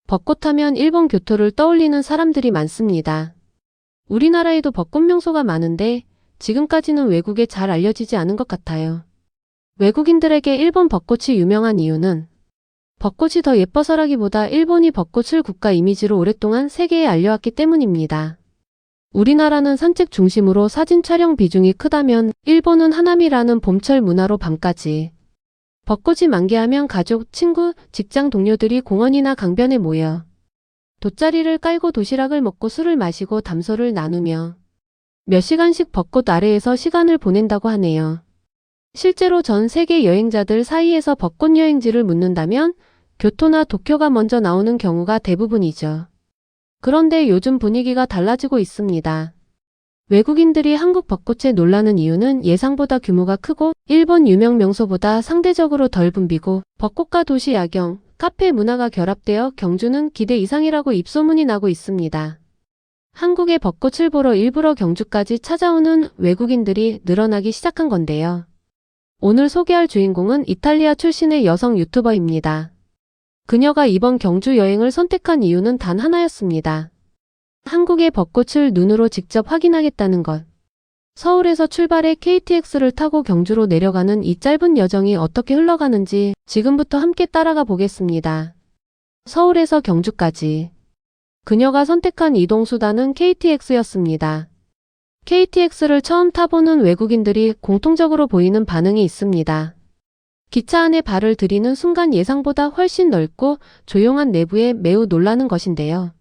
벚꽃하면 일본 교토를 떠올리는 사람들이 많습니다. 우리나라에도 벚꽃 명소가 많은데 지금까지는 외국에 잘 알려지지 않은 것 같아요. 외국인들에게 일본 벚꽃이 유명한 이유는 벚꽃이 더 예뻐서라기보다 일본이 벚꽃을 국가 이미지로 오랫동안 세계에 알려왔기 때문입니다. 우리나라는 산책 중심으로 사진 촬영 비중이 크다면 일본은 하나미라는 봄철 문화로 밤까지 벚꽃이 만개하면 가족, 친구, 직장 동료들이 공원이나 강변에 모여 돗자리를 깔고 도시락을 먹고 술을 마시고 담소를 나누며 몇 시간씩 벚꽃 아래에서 시간을 보낸다고 하네요. 실제로 전 세계 여행자들 사이에서 벚꽃 여행지를 묻는다면 교토나 도쿄가 먼저 나오는 경우가 대부분이죠. 그런데 요즘 분위기가 달라지고 있습니다. 외국인들이 한국 벚꽃에 놀라는 이유는 예상보다 규모가 크고 일본 유명 명소보다 상대적으로 덜 붐비고 벚꽃과 도시 야경, 카페 문화가 결합되어 경주는 기대 이상이라고 입소문이 나고 있습니다. 한국의 벚꽃을 보러 일부러 경주까지 찾아오는 외국인들이 늘어나기 시작한 건데요. 오늘 소개할 주인공은 이탈리아 출신의 여성 유튜버입니다. 그녀가 이번 경주 여행을 선택한 이유는 단 하나였습니다. 한국의 벚꽃을 눈으로 직접 확인하겠다는 것. 서울에서 출발해 KTX를 타고 경주로 내려가는 이 짧은 여정이 어떻게 흘러가는지 지금부터 함께 따라가 보겠습니다. 서울에서 경주까지. 그녀가 선택한 이동수단은 KTX였습니다. KTX를 처음 타보는 외국인들이 공통적으로 보이는 반응이 있습니다. 기차 안에 발을 들이는 순간 예상보다 훨씬 넓고 조용한 내부에 매우 놀라는 것인데요.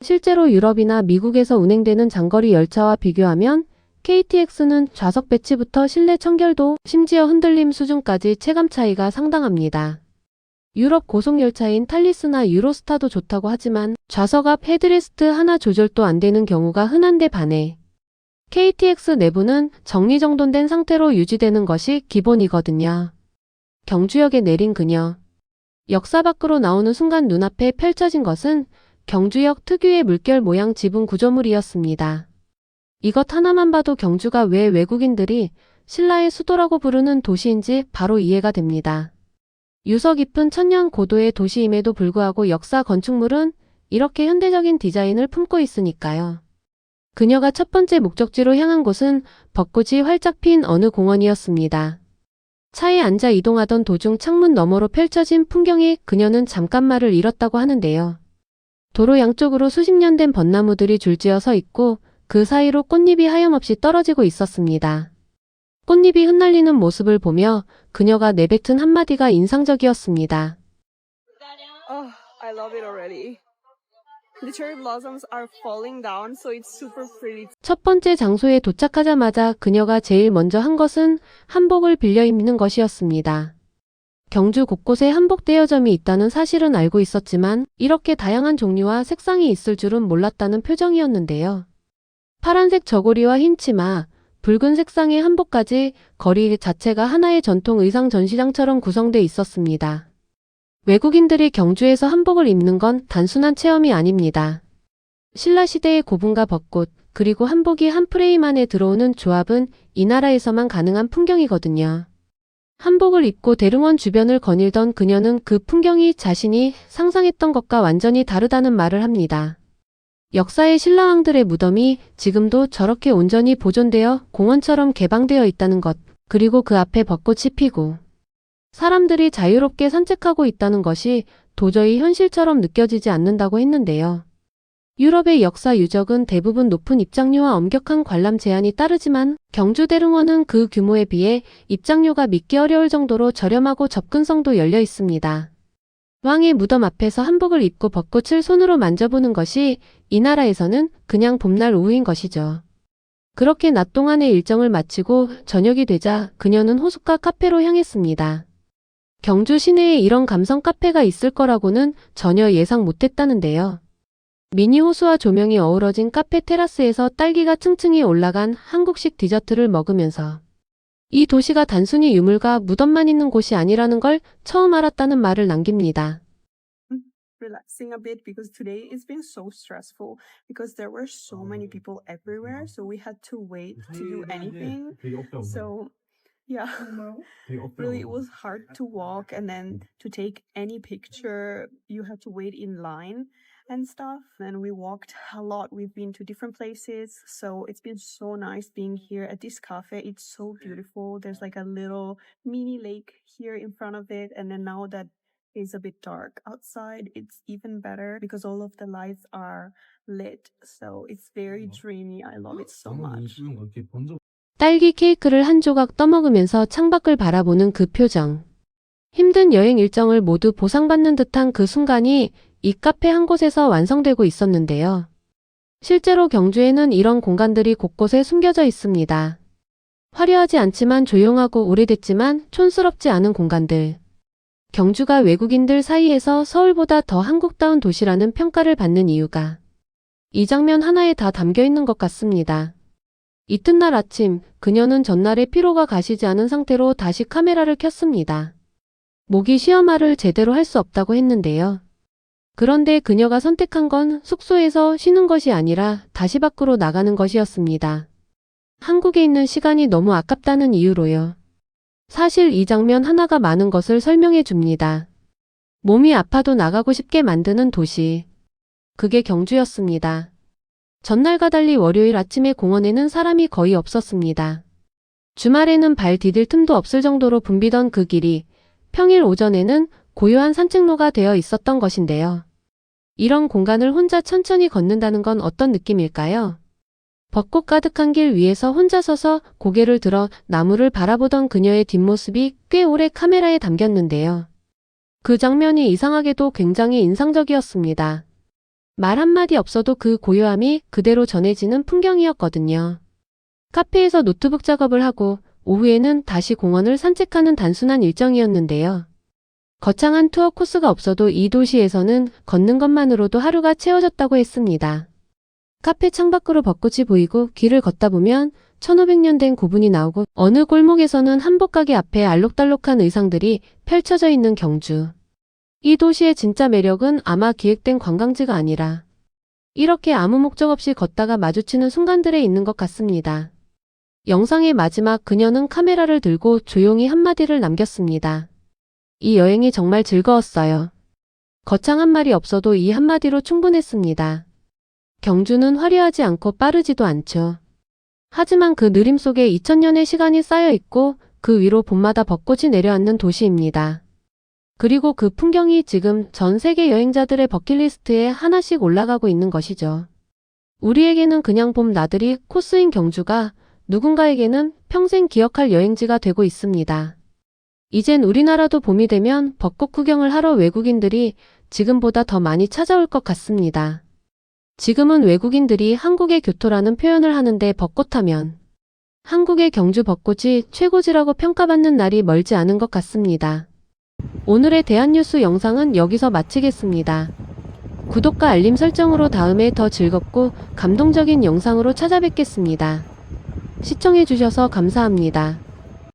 실제로 유럽이나 미국에서 운행되는 장거리 열차와 비교하면 KTX는 좌석 배치부터 실내 청결도, 심지어 흔들림 수준까지 체감 차이가 상당합니다. 유럽 고속열차인 탈리스나 유로스타도 좋다고 하지만 좌석 앞 헤드레스트 하나 조절도 안 되는 경우가 흔한데 반해 KTX 내부는 정리정돈된 상태로 유지되는 것이 기본이거든요. 경주역에 내린 그녀. 역사 밖으로 나오는 순간 눈앞에 펼쳐진 것은 경주역 특유의 물결 모양 지붕 구조물이었습니다. 이것 하나만 봐도 경주가 왜 외국인들이 신라의 수도라고 부르는 도시인지 바로 이해가 됩니다. 유서 깊은 천년 고도의 도시임에도 불구하고 역사 건축물은 이렇게 현대적인 디자인을 품고 있으니까요. 그녀가 첫 번째 목적지로 향한 곳은 벚꽃이 활짝 핀 어느 공원이었습니다. 차에 앉아 이동하던 도중 창문 너머로 펼쳐진 풍경에 그녀는 잠깐 말을 잃었다고 하는데요. 도로 양쪽으로 수십 년 된 벚나무들이 줄지어 서 있고 그 사이로 꽃잎이 하염없이 떨어지고 있었습니다. 꽃잎이 흩날리는 모습을 보며 그녀가 내뱉은 한마디가 인상적이었습니다. Oh, I love it already. The cherry blossoms are falling down, so it's super pretty. 첫 번째 장소에 도착하자마자 그녀가 제일 먼저 한 것은 한복을 빌려 입는 것이었습니다. 경주 곳곳에 한복 대여점이 있다는 사실은 알고 있었지만 이렇게 다양한 종류와 색상이 있을 줄은 몰랐다는 표정이었는데요. 파란색 저고리와 흰 치마, 붉은 색상의 한복까지 거리 자체가 하나의 전통 의상 전시장처럼 구성돼 있었습니다. 외국인들이 경주에서 한복을 입는 건 단순한 체험이 아닙니다. 신라시대의 고분과 벚꽃, 그리고 한복이 한 프레임 안에 들어오는 조합은 이 나라에서만 가능한 풍경이거든요. 한복을 입고 대릉원 주변을 거닐던 그녀는 그 풍경이 자신이 상상했던 것과 완전히 다르다는 말을 합니다. 역사의 신라왕들의 무덤이 지금도 저렇게 온전히 보존되어 공원처럼 개방되어 있다는 것, 그리고 그 앞에 벚꽃이 피고 사람들이 자유롭게 산책하고 있다는 것이 도저히 현실처럼 느껴지지 않는다고 했는데요. 유럽의 역사 유적은 대부분 높은 입장료와 엄격한 관람 제한이 따르지만 경주대릉원은 그 규모에 비해 입장료가 믿기 어려울 정도로 저렴하고 접근성도 열려 있습니다. 왕의 무덤 앞에서 한복을 입고 벚꽃을 손으로 만져보는 것이 이 나라에서는 그냥 봄날 오후인 것이죠. 그렇게 낮 동안의 일정을 마치고 저녁이 되자 그녀는 호숫가 카페로 향했습니다. 경주 시내에 이런 감성 카페가 있을 거라고는 전혀 예상 못했다는데요. 미니 호수와 조명이 어우러진 카페 테라스에서 딸기가 층층이 올라간 한국식 디저트를 먹으면서 이 도시가 단순히 유물과 무덤만 있는 곳이 아니라는 걸 처음 알았다는 말을 남깁니다. Relaxing a bit because today it's been so stressful because there were so many people everywhere, so we had to wait to do anything. So Yeah. 되게 업되어 Really, it 보이고. was hard to walk, and then to take any picture, you have to wait in line and stuff. And we walked a lot. We've been to different places, so it's been so nice being here at this cafe. It's so beautiful. There's like a little mini lake here in front of it, and then now that it's a bit dark outside, it's even better because all of the lights are lit. So it's very dreamy. I love it so 너무 much. 눈 거 이렇게 번져. 딸기 케이크를 한 조각 떠먹으면서 창밖을 바라보는 그 표정. 힘든 여행 일정을 모두 보상받는 듯한 그 순간이 이 카페 한 곳에서 완성되고 있었는데요. 실제로 경주에는 이런 공간들이 곳곳에 숨겨져 있습니다. 화려하지 않지만 조용하고 오래됐지만 촌스럽지 않은 공간들. 경주가 외국인들 사이에서 서울보다 더 한국다운 도시라는 평가를 받는 이유가 이 장면 하나에 다 담겨 있는 것 같습니다. 이튿날 아침, 그녀는 전날의 피로가 가시지 않은 상태로 다시 카메라를 켰습니다. 목이 쉬어 말을 제대로 할 수 없다고 했는데요. 그런데 그녀가 선택한 건 숙소에서 쉬는 것이 아니라 다시 밖으로 나가는 것이었습니다. 한국에 있는 시간이 너무 아깝다는 이유로요. 사실 이 장면 하나가 많은 것을 설명해 줍니다. 몸이 아파도 나가고 싶게 만드는 도시. 그게 경주였습니다. 전날과 달리 월요일 아침에 공원에는 사람이 거의 없었습니다. 주말에는 발 디딜 틈도 없을 정도로 붐비던 그 길이 평일 오전에는 고요한 산책로가 되어 있었던 것인데요. 이런 공간을 혼자 천천히 걷는다는 건 어떤 느낌일까요? 벚꽃 가득한 길 위에서 혼자 서서 고개를 들어 나무를 바라보던 그녀의 뒷모습이 꽤 오래 카메라에 담겼는데요. 그 장면이 이상하게도 굉장히 인상적이었습니다. 말 한마디 없어도 그 고요함이 그대로 전해지는 풍경이었거든요. 카페에서 노트북 작업을 하고 오후에는 다시 공원을 산책하는 단순한 일정이었는데요. 거창한 투어 코스가 없어도 이 도시에서는 걷는 것만으로도 하루가 채워졌다고 했습니다. 카페 창밖으로 벚꽃이 보이고 길을 걷다 보면 1500년 된 고분이 나오고 어느 골목에서는 한복가게 앞에 알록달록한 의상들이 펼쳐져 있는 경주. 이 도시의 진짜 매력은 아마 기획된 관광지가 아니라 이렇게 아무 목적 없이 걷다가 마주치는 순간들에 있는 것 같습니다. 영상의 마지막 그녀는 카메라를 들고 조용히 한마디를 남겼습니다. 이 여행이 정말 즐거웠어요. 거창한 말이 없어도 이 한마디로 충분했습니다. 경주는 화려하지 않고 빠르지도 않죠. 하지만 그 느림 속에 2000년의 시간이 쌓여 있고 그 위로 봄마다 벚꽃이 내려앉는 도시입니다. 그리고 그 풍경이 지금 전 세계 여행자들의 버킷리스트에 하나씩 올라가고 있는 것이죠. 우리에게는 그냥 봄 나들이 코스인 경주가 누군가에게는 평생 기억할 여행지가 되고 있습니다. 이젠 우리나라도 봄이 되면 벚꽃 구경을 하러 외국인들이 지금보다 더 많이 찾아올 것 같습니다. 지금은 외국인들이 한국의 교토라는 표현을 하는데 벚꽃하면 한국의 경주 벚꽃이 최고지라고 평가받는 날이 멀지 않은 것 같습니다. 오늘의 대한뉴스 영상은 여기서 마치겠습니다. 구독과 알림 설정으로 다음에 더 즐겁고 감동적인 영상으로 찾아뵙겠습니다. 시청해주셔서 감사합니다.